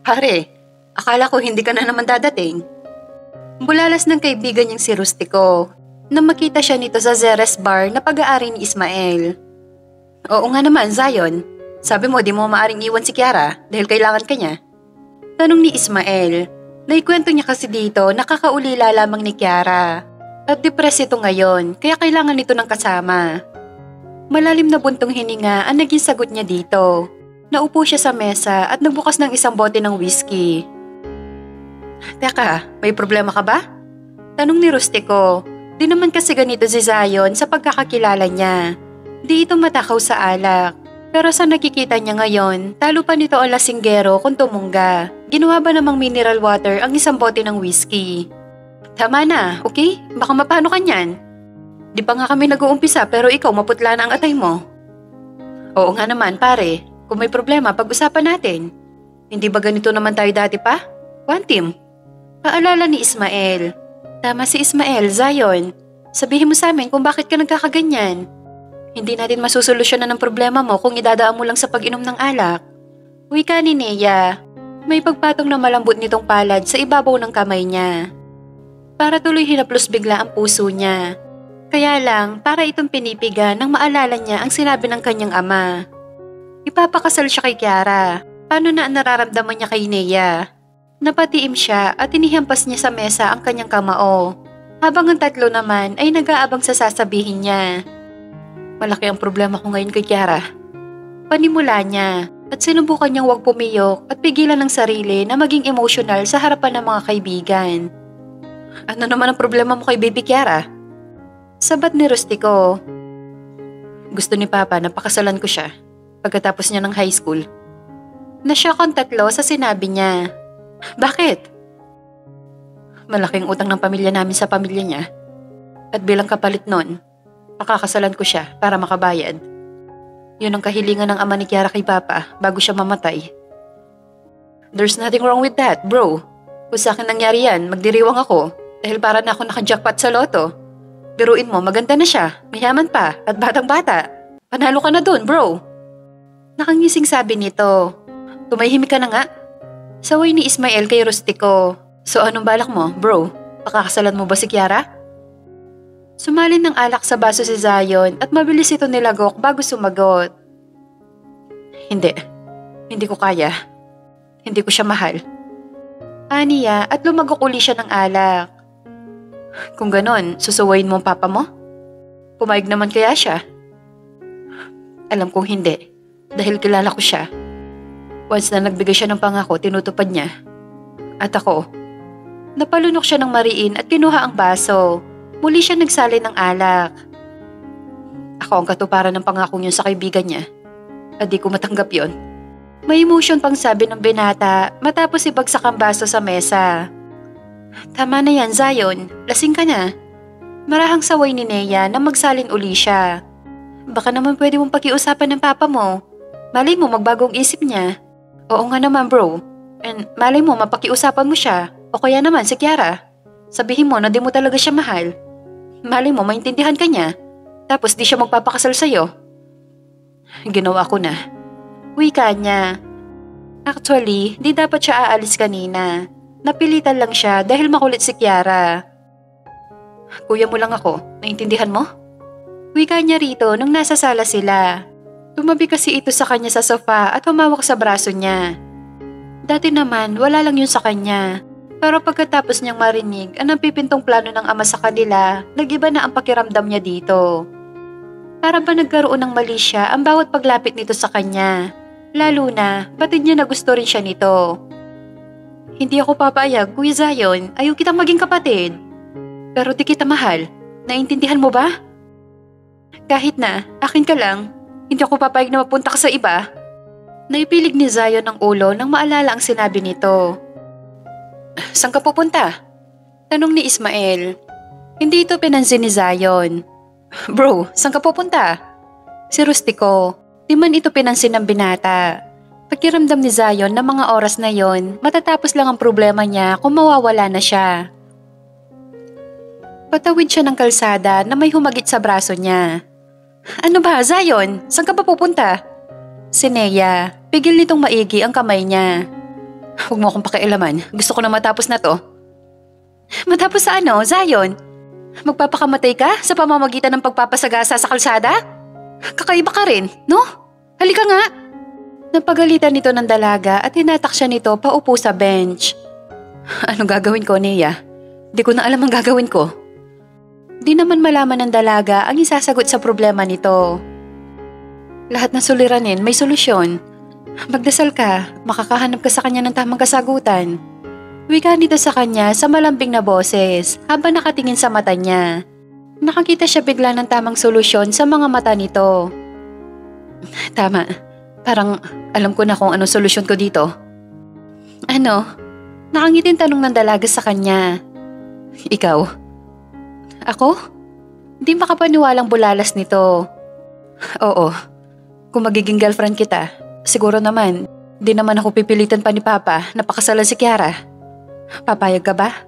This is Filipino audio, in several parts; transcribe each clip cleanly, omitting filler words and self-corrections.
Pare, akala ko hindi ka na naman dadating. Bulalas ng kaibigan niyang si Rustico nang makita siya nito sa Zeres Bar na pag-aari ni Ismael. Oo nga naman, Zion. Sabi mo di mo maaring iwan si Kiara dahil kailangan ka niya. Tanong ni Ismael. Naikwento niya kasi dito nakakaulila lamang ni Kiara. At depressed ito ngayon kaya kailangan nito ng kasama. Malalim na buntong hininga ang naging sagot niya dito. Naupo siya sa mesa at nagbukas ng isang bote ng whiskey. Teka, may problema ka ba? Tanong ni Rustico. Di naman kasi ganito si Zion sa pagkakakilala niya. Di ito matakaw sa alak. Pero sa nakikita niya ngayon, talo pa nito ang lasinggero kung tumungga. Ginawa ba namang mineral water ang isang bote ng whiskey? Tama na, okay? Baka mapano ka niyan. Di pa nga kami nag-uumpisa pero ikaw maputla na ang atay mo. Oo nga naman pare, kung may problema pag-usapan natin. Hindi ba ganito naman tayo dati pa? One team. Paalala ni Ismael. Tama si Ismael, Zion. Sabihin mo sa amin kung bakit ka nagkakaganyan. Hindi natin masusolusyonan ang problema mo kung idadaan mo lang sa pag-inom ng alak. Wika ni Nea. May pagpatong na malambot nitong palad sa ibabaw ng kamay niya. Para tuloy hinaplos bigla ang puso niya. Kaya lang, para itong pinipiga nang maalala niya ang sinabi ng kanyang ama. Ipapakasal siya kay Kiara. Paano na ang nararamdaman niya kay Nea? Napatiim siya at inihampas niya sa mesa ang kanyang kamao. Habang ang tatlo naman ay nag-aabang sa sasabihin niya. Malaki ang problema ko ngayon kay Kiara. Panimula niya at sinubukan niyang huwag pumiyok at pigilan ng sarili na maging emotional sa harapan ng mga kaibigan. Ano naman ang problema mo kay baby Kiara? Sabat ni Rustico. Gusto ni Papa na pakasalan ko siya pagkatapos niya ng high school. Nashock ang tatlo sa sinabi niya. Bakit? Malaking utang ng pamilya namin sa pamilya niya. At bilang kapalit nun, pakakasalan ko siya para makabayad. Yun ang kahilingan ng ama ni Kiara kay Papa bago siya mamatay. There's nothing wrong with that, bro. Kung sa akin nangyari yan, magdiriwang ako dahil para na ako nakajackpot sa loto. Biruin mo, maganda na siya, mayaman pa at batang-bata. Panalo ka na dun, bro. Nakangising sabi nito. Tumahimik ka na nga. Saway ni Ismael kay Rustico. So anong balak mo, bro? Pakakasalan mo ba si Kiara? Sumalin ng alak sa baso si Zion at mabilis ito nilagok bago sumagot. Hindi. Hindi ko kaya. Hindi ko siya mahal. Aniya at lumagok uli siya ng alak. Kung ganon, susuwayin mo ang papa mo? Pumayag naman kaya siya? Alam kong hindi. Dahil kilala ko siya. Once na nagbigay siya ng pangako, tinutupad niya. At ako, napalunok siya ng mariin at kinuha ang baso. Muli siya nagsalin ng alak. Ako ang katuparan ng pangako niya sa kaibigan niya. At di ko matanggap yon. May emotion pang sabi ng binata matapos ibagsak ang baso sa mesa. Tama na yan, Zion. Lasing ka na. Marahang saway ni Nea na magsalin uli siya. Baka naman pwede mong pakiusapan ng papa mo. Malay mo magbagong isip niya. Oo nga naman, bro. And malay mo mapakiusapan mo siya. O kaya naman si Kiara. Sabihin mo na di mo talaga siya mahal. Malay mo maintindihan ka niya. Tapos di siya magpapakasal sa'yo. Ginawa ko na. Wika niya. Actually, di dapat siya aalis kanina. Napilitan lang siya dahil makulit si Kiara. Kuya mo lang ako, naintindihan mo? Wika niya rito nung nasa sala sila. Tumabi kasi ito sa kanya sa sofa at humawak sa braso niya. Dati naman, wala lang yun sa kanya. Pero pagkatapos niyang marinig ang napipintong plano ng ama sa kanila, nag-iba na ang pakiramdam niya dito. Para ba nagkaroon ng mali siya ang bawat paglapit nito sa kanya? Lalo na, batid niya na gusto rin siya nito. Hindi ako papayag, Kuya Zion, ayaw kitang maging kapatid. Pero di kita mahal, naintindihan mo ba? Kahit na, akin ka lang, hindi ako papayag na mapunta ka sa iba. Naipilig ni Zion ng ulo nang maalala ang sinabi nito. Saan ka pupunta? Tanong ni Ismael. Hindi ito pinansin ni Zion. Bro, saan ka pupunta? Si Rustico. Di man ito pinansin ng binata. Pakiramdam ni Zion na mga oras na yon, matatapos lang ang problema niya kung mawawala na siya. Patawid siya ng kalsada na may humagit sa braso niya. Ano ba, Zion? Saan ka ba pupunta? Si Nea, pigil nitong maigi ang kamay niya. Huwag mo akong pakialaman. Gusto ko na matapos na to. Matapos sa ano, Zion? Magpapakamatay ka sa pamamagitan ng pagpapasagasa sa kalsada? Kakaiba ka rin, no? Halika nga! Napagalitan nito ng dalaga at hinatak siya nito paupo sa bench. Anong gagawin ko, Nea? Di ko na alam ang gagawin ko. Di naman malaman ng dalaga ang isasagot sa problema nito. Lahat ng suliranin may solusyon. Magdasal ka, makakahanap ka sa kanya ng tamang kasagutan. Wika nito sa kanya sa malambing na boses habang nakatingin sa mata niya. Nakakita siya bigla ng tamang solusyon sa mga mata nito. Tama, parang alam ko na kung anong solusyon ko dito. Ano? Nakangiting tanong ng dalaga sa kanya. Ikaw? Ako? Di makapaniwalang bulalas nito. Oo, kung magiging girlfriend kita, siguro naman, di naman ako pipilitan pa ni Papa na pakasalan si Kiara. Papayag ka ba?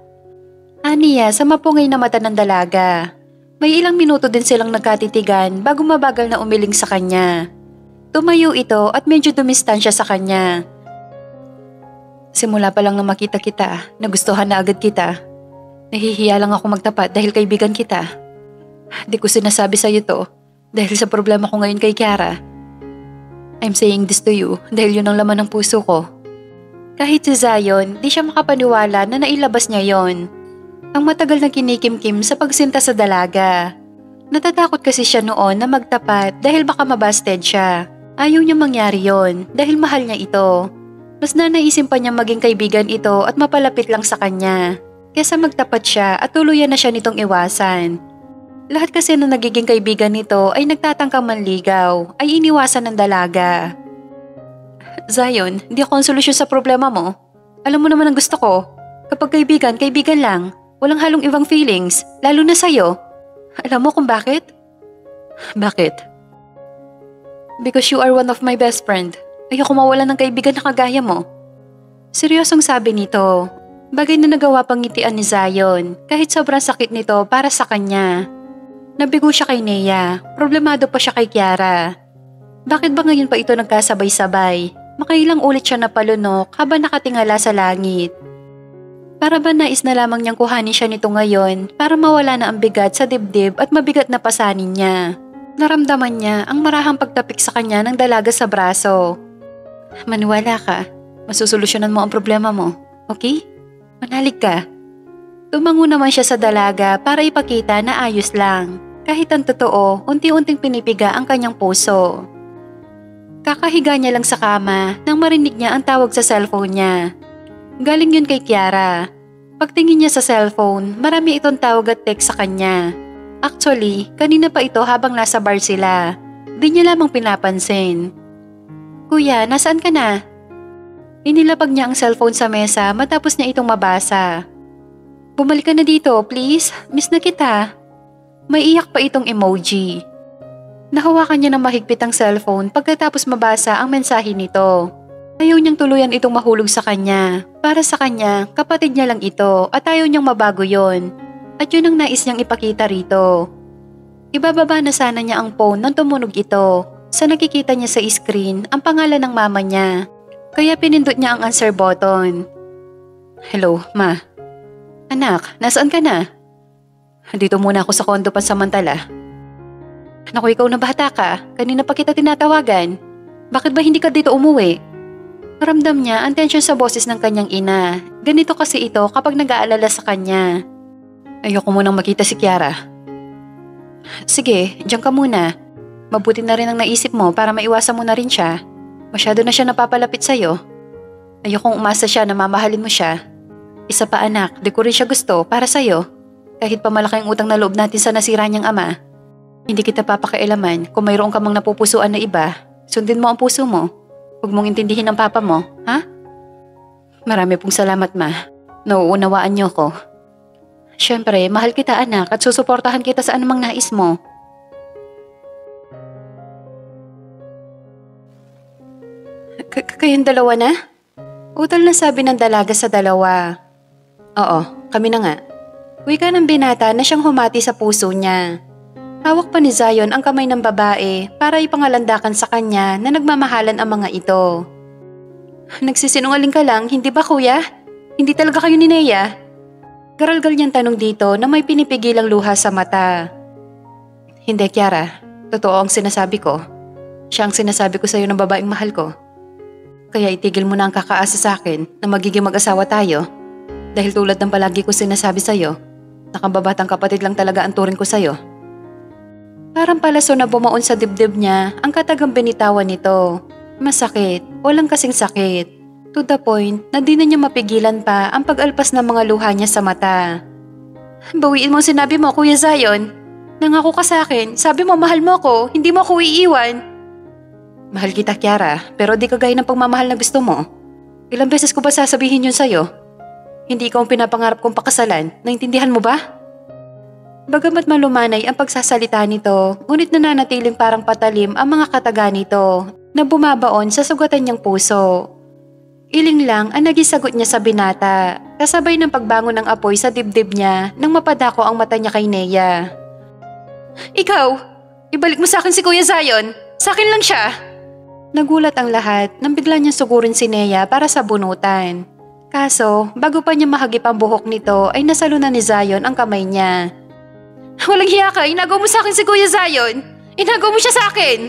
Aniya sa mapungay na mata ng dalaga. May ilang minuto din silang nagkatitigan bago mabagal na umiling sa kanya. Tumayo ito at medyo dumistansya sa kanya. Simula pa lang na makita kita, nagustuhan na agad kita. Nahihiya lang ako magtapat dahil kaibigan kita. Di ko sinasabi sa'yo to dahil sa problema ko ngayon kay Kiara. I'm saying this to you dahil yun ang laman ng puso ko. Kahit si Zion, di siya makapaniwala na nailabas niya yon. Ang matagal na kinikimkim sa pagsinta sa dalaga. Natatakot kasi siya noon na magtapat dahil baka mabasted siya. Ayaw niya mangyari yon dahil mahal niya ito. Mas nanaisin pa niya maging kaibigan ito at mapalapit lang sa kanya. Kesa magtapat siya at tuluyan na siya nitong iwasan. Lahat kasi na nagiging kaibigan nito ay nagtatangkang manligaw, ay iniwasan ng dalaga. Zion, hindi ako ang solusyon sa problema mo. Alam mo naman ang gusto ko. Kapag kaibigan, kaibigan lang. Walang halong ibang feelings, lalo na sa'yo. Alam mo kung bakit? Bakit? Because you are one of my best friend. Ayoko mawalan ng kaibigan na kagaya mo. Seryosong sabi nito. Bagay na nagawa pang ngitian ni Zion kahit sobrang sakit nito para sa kanya. Nabigo siya kay Nea. Problemado pa siya kay Kiara. Bakit ba ngayon pa ito nagkasabay-sabay? Makailang ulit siya napalunok habang nakatingala sa langit. Para ba nais na lamang niyang kuhanin siya nito ngayon para mawala na ang bigat sa dibdib at mabigat na pasanin niya. Naramdaman niya ang marahang pagtapik sa kanya ng dalaga sa braso. Maniwala ka, masusolusyonan mo ang problema mo, okay? Manalig ka. Tumango naman siya sa dalaga para ipakita na ayos lang. Kahit ang totoo, unti-unting pinipiga ang kanyang puso. Kakahiga niya lang sa kama nang marinig niya ang tawag sa cellphone niya. Galing yun kay Kiara. Pagtingin niya sa cellphone, marami itong tawag at text sa kanya. Actually, kanina pa ito habang nasa bar sila. Di niya lamang pinapansin. Kuya, nasaan ka na? Inilapag niya ang cellphone sa mesa matapos niya itong mabasa. Bumalik ka na dito, please. Miss na kita. May iyak pa itong emoji. Nahawakan niya ng mahigpit ang cellphone pagkatapos mabasa ang mensahe nito. Ayaw niyang tuluyan itong mahulog sa kanya. Para sa kanya, kapatid niya lang ito at ayaw niyang mabago yon. At yun ang nais niyang ipakita rito. Ibababa na sana niya ang phone nang tumunog ito. Sa nakikita niya sa screen ang pangalan ng mama niya. Kaya pinindot niya ang answer button. Hello, Ma. Anak, nasaan ka na? Dito muna ako sa kondo pansamantala. Naku, ikaw na bata ka. Kanina pa kita tinatawagan. Bakit ba hindi ka dito umuwi? Ramdam niya ang tensyon sa boses ng kanyang ina. Ganito kasi ito kapag nag-aalala sa kanya. Ayoko munang makita si Kiara. Sige, diyan ka muna. Mabuti na rin ang naisip mo para maiwasan mo na rin siya. Masyado na siya napapalapit sa'yo. Ayokong umasa siya na mamahalin mo siya. Isa pa anak, di ko rin siya gusto para sa'yo. Kahit pa malaki ang utang na loob natin sa nasira niyang ama. Hindi kita papakialaman kung mayroon ka mang napupusuan na iba. Sundin mo ang puso mo. Huwag mong intindihin ang papa mo, ha? Marami pong salamat, Ma. Nauunawaan niyo ko. Siyempre, mahal kita anak at susuportahan kita sa anumang nais mo. Kayong dalawa na? Utal na sabi ng dalaga sa dalawa. Oo, kami na nga. Wika ng binata na siyang humati sa puso niya. Hawak pa ni Zion ang kamay ng babae para ipangalandakan sa kanya na nagmamahalan ang mga ito. Nagsisinungaling ka lang, hindi ba kuya? Hindi talaga kayo ni Nea? Garalgal niyang tanong dito na may pinipigilang luha sa mata. Hindi, Kiara. Totoo ang sinasabi ko. Siya ang sinasabi ko sa'yo ng babaeng mahal ko. Kaya itigil mo na ang kakaasa sa akin na magiging mag-asawa tayo. Dahil tulad ng palagi ko sinasabi sa'yo, nakababatang kapatid lang talaga ang turing ko sa'yo. Parang palaso na bumaon sa dibdib niya ang katagang binitawan nito. Masakit, walang kasing sakit. To the point na di na niya mapigilan pa ang pag-alpas ng mga luha niya sa mata. Bawiin mo ang sinabi mo, Kuya Zion. Nangako ka sa akin, sabi mo mahal mo ako, hindi mo ako iiwan. Mahal kita, Kiara, pero di kagaya ng pagmamahal na gusto mo. Ilang beses ko ba sasabihin yun sa'yo? Hindi ikaw ang pinapangarap kong pakasalan, naintindihan mo ba? Bagamat malumanay ang pagsasalita nito, ngunit nananatiling parang patalim ang mga kataga nito na bumabaon sa sugatan niyang puso. Iling lang ang naging sagot niya sa binata, kasabay ng pagbangon ng apoy sa dibdib niya nang mapadako ang mata niya kay Nea. Ikaw, ibalik mo sa akin si Kuya Zion, sa akin lang siya. Nagulat ang lahat nang bigla niyang sugurin si Nea para sa bunutan. Kaso, bago pa niya mahagip ang buhok nito ay nasalunan ni Zion ang kamay niya. Walang hiya ka, inagaw mo sa akin si Kuya Zion! Inagaw mo siya sa akin!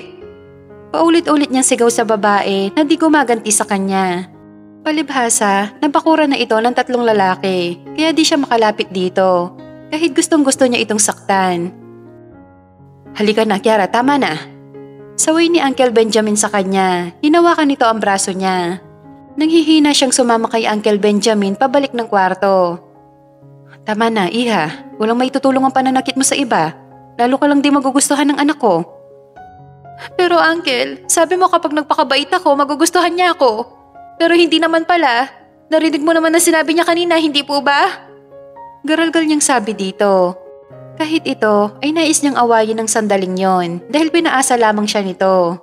Paulit-ulit niyang sigaw sa babae na di gumaganti sa kanya. Palibhasa, napakura na ito ng 3 lalaki, kaya di siya makalapit dito, kahit gustong-gusto niya itong saktan. Halika na, Kiara, tama na. Saway ni Uncle Benjamin sa kanya, hinawakan nito ang braso niya. Nanghihina siyang sumama kay Uncle Benjamin pabalik ng kwarto. Tama na, iha. Walang may tutulong ang pananakit mo sa iba. Lalo ka lang di magugustuhan ng anak ko. Pero Uncle, sabi mo kapag nagpakabait ako, magugustuhan niya ako. Pero hindi naman pala. Narinig mo naman na sinabi niya kanina, hindi po ba? Garalgal niyang sabi dito. Kahit ito ay nais niyang awayin ng sandaling yon dahil pinaasa lamang siya nito.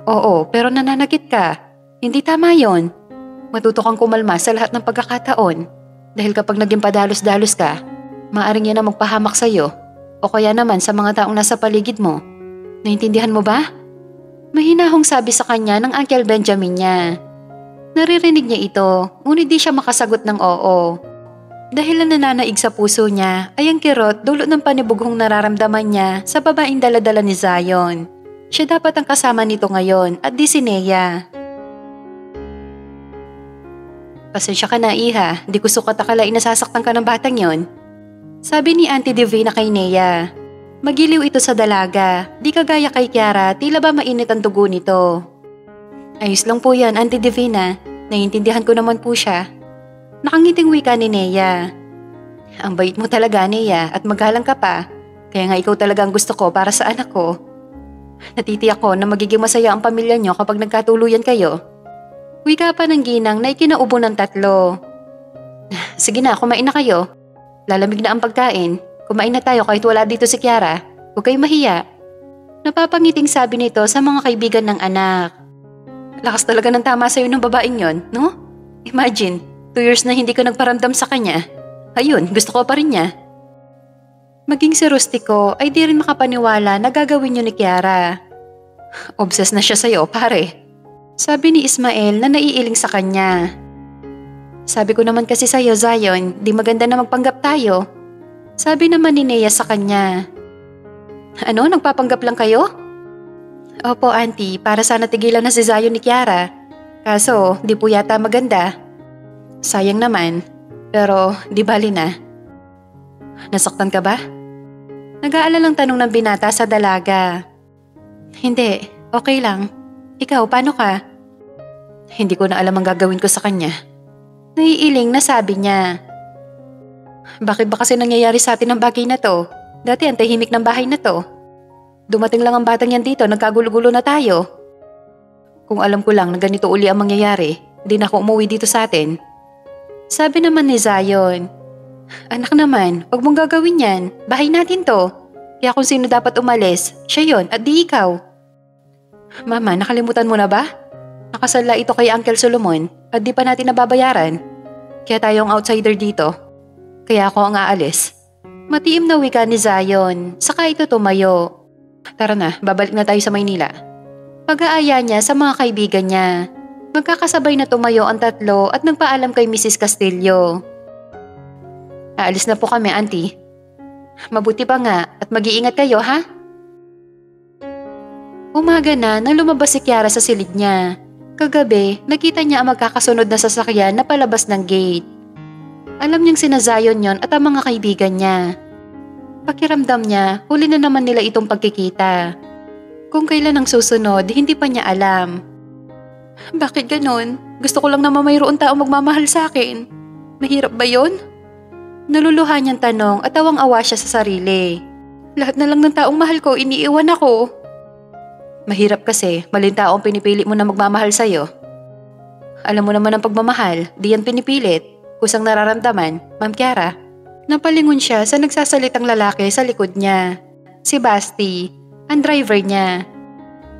Oo, pero nananakit ka. Hindi tama yon. Matuto kang kumalma sa lahat ng pagkakataon. Dahil kapag naging padalos-dalos ka, maaaring yan na magpahamak sa'yo o kaya naman sa mga taong nasa paligid mo. Naintindihan mo ba? Mahinahong sabi sa kanya ng Uncle Benjamin niya. Naririnig niya ito, ngunit di siya makasagot ng oo. Dahil ang nananaig sa puso niya ay ang kirot dulot ng panibughong nararamdaman niya sa babaeng daladala ni Zion. Siya dapat ang kasama nito ngayon at di si Nea. Pasensya ka na, iha. Di ko sukat akalain na sasaktan ka ng batang yon. Sabi ni Auntie Divina kay Nea. Magiliw ito sa dalaga. Di kagaya kay Kiara, tila ba mainit ang dugo nito. Ayos lang po yan, Auntie Divina. Naiintindihan ko naman po siya. Nakangiting wika ni Nea. Ang bait mo talaga, Nea, at magalang ka pa. Kaya nga ikaw talaga ang gusto ko para sa anak ko. Natitiyak ko na magiging masaya ang pamilya niyo kapag nagkatuluyan kayo. Wika pa ng ginang na ikinaubo ng 3. Sige na, kumain na kayo. Lalamig na ang pagkain. Kumain na tayo kahit wala dito si Kiara. Huwag kayong mahiya. Napapangiting sabi nito sa mga kaibigan ng anak. Lakas talaga ng tama sa'yo ng babaeng yon, no? Imagine, 2 years na hindi ka nagparamdam sa kanya. Ayun, gusto ko pa rin niya. Maging si Rustico ay di rin makapaniwala na gagawin niyo ni Kiara. Obsessed na siya sa'yo, pare. Sabi ni Ismael na naiiling sa kanya. Sabi ko naman kasi sa'yo, Zion, di maganda na magpanggap tayo. Sabi naman ni Nea sa kanya. Ano, nagpapanggap lang kayo? Opo, Auntie, para sana tigilan na si Zion ni Kiara. Kaso, di po yata maganda. Sayang naman, pero di bali na. Nasaktan ka ba? Nag-aalalang tanong ng binata sa dalaga. Hindi, okay lang. Ikaw, paano ka? Hindi ko na alam ang gagawin ko sa kanya. Naiiling na sabi niya. Bakit ba kasi nangyayari sa atin ang bagay na to? Dati ang tahimik ng bahay na to. Dumating lang ang batang yan dito, nagkagulo-gulo na tayo. Kung alam ko lang na ganito uli ang mangyayari, di na ako umuwi dito sa atin. Sabi naman ni Zion. Anak naman, wag mong gagawin yan. Bahay natin to. Kaya kung sino dapat umalis, siya yon at di ikaw. Mama, nakalimutan mo na ba? Nakasala ito kay Uncle Solomon at di pa natin nababayaran. Kaya tayong outsider dito. Kaya ako ang aalis. Matiim na wika ni Zion, saka ito tumayo. Tara na, babalik na tayo sa Maynila. Pag-aaya niya sa mga kaibigan niya. Magkakasabay na tumayo ang tatlo at nagpaalam kay Mrs. Castillo. Aalis na po kami, Auntie. Mabuti pa nga at mag-iingat kayo, ha? Umaga na nang lumabas si Kiara sa silid niya. Kagabi, nakita niya ang magkakasunod na sasakyan na palabas ng gate. Alam niyang sina Zion yon at ang mga kaibigan niya. Pakiramdam niya, huli na naman nila itong pagkikita. Kung kailan ang susunod, hindi pa niya alam. Bakit ganon? Gusto ko lang naman mayroon taong magmamahal sa akin. Mahirap ba yon? Naluluha niyang tanong at tawang-awa siya sa sarili. Lahat na lang ng taong mahal ko, iniiwan ako. Mahirap kasi, maling taong pinipili mo na magmamahal sa'yo. Alam mo naman ang pagmamahal, di yan pinipilit. Kusang nararamdaman, Ma'am Kiara. Napalingon siya sa nagsasalitang lalaki sa likod niya. Si Basti, ang driver niya.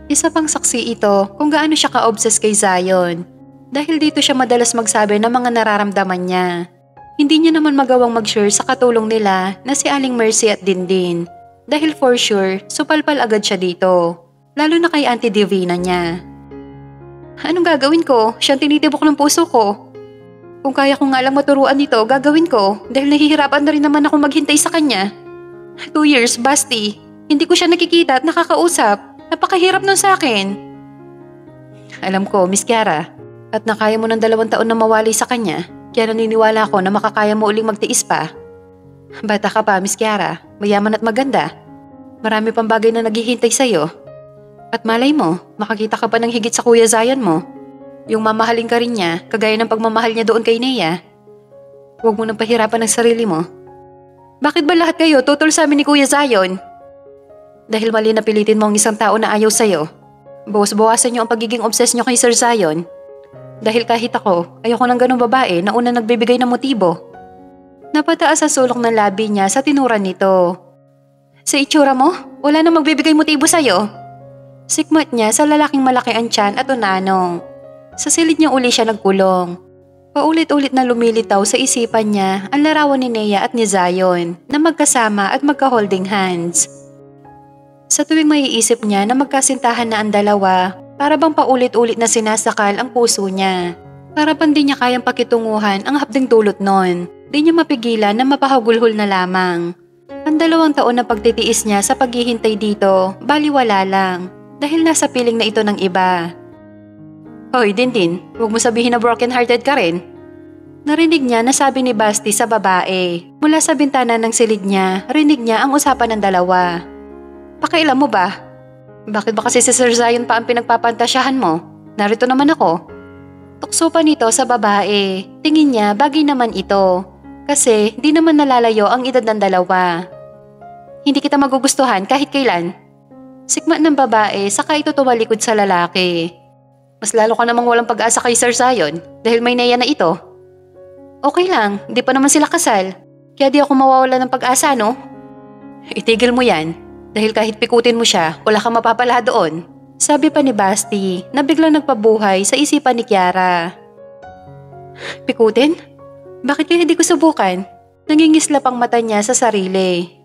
Isa pang saksi ito kung gaano siya ka-obsess kay Zion. Dahil dito siya madalas magsabi ng mga nararamdaman niya. Hindi niya naman magawang mag-sure sa katulong nila na si Aling Mercy at Dindin. Dahil for sure, supalpal agad siya dito. Lalo na kay Auntie Divina niya. Anong gagawin ko? Siyang tinitibok ng puso ko. Kung kaya ko nga lang maturuan nito, gagawin ko. Dahil nahihirapan na rin naman ako maghintay sa kanya. 2 years, Basti. Hindi ko siya nakikita at nakakausap. Napakahirap nun sa akin. Alam ko, Miss Kiara. At nakaya mo ng 2 taon na mawali sa kanya. Kaya naniniwala ako na makakaya mo uling magtiis pa. Bata ka pa, Miss Kiara. Mayaman at maganda. Marami pang bagay na naghihintay sa'yo. At malay mo, makakita ka pa ng higit sa Kuya Zion mo. Yung mamahalin ka rin niya, kagaya ng pagmamahal niya doon kay Nea. Huwag mo nang pahirapan ang sarili mo. Bakit ba lahat kayo tutol sa amin ni Kuya Zion? Dahil mali na pilitin mo ang isang tao na ayaw sa'yo. Bawas-bawasan niyo ang pagiging obsessed niyo kay Sir Zion. Dahil kahit ako, ayoko ng ganong babae na una nagbibigay ng motibo. Napataas ang sulok ng labi niya sa tinuran nito. Sa itsura mo, wala na magbibigay motibo sa'yo. Sikmat niya sa lalaking malaki ang tiyan at unanong. Sa silid niya uli siya nagkulong. Paulit-ulit na lumilitaw sa isipan niya ang larawan ni Nea at ni Zion na magkasama at magka-holding hands. Sa tuwing maiisip niya na magkasintahan na ang dalawa, para bang paulit-ulit na sinasakal ang puso niya. Para bang di niya kayang pakitunguhan ang hapding dulot nun. Di niya mapigilan na mapahagulhol na lamang. Ang 2 taon na pagtitiis niya sa paghihintay dito, baliwala lang. Dahil nasa piling na ito ng iba. Hoy, Dindin, huwag mo sabihin na broken-hearted ka rin. Narinig niya na sabi ni Basti sa babae. Mula sa bintana ng silid niya, rinig niya ang usapan ng dalawa. Pakailan mo ba? Bakit ba kasi si Sir Zion pa ang pinagpapantasyahan mo? Narito naman ako. Tukso pa nito sa babae. Tingin niya bagay naman ito. Kasi di naman nalalayo ang edad ng dalawa. Hindi kita magugustuhan kahit kailan. Sikmat ng babae saka ito tumalikod sa lalaki. Mas lalo ka namang walang pag-asa kay Sir Zion dahil may Nea na ito. Okay lang, di pa naman sila kasal. Kaya di ako mawawala ng pag-asa, no? Itigil mo yan. Dahil kahit pikutin mo siya, wala kang mapapala doon. Sabi pa ni Basti na biglang nagpabuhay sa isipan ni Kiara. Pikutin? Bakit kaya hindi ko subukan? Nangingislap ang mata niya sa sarili.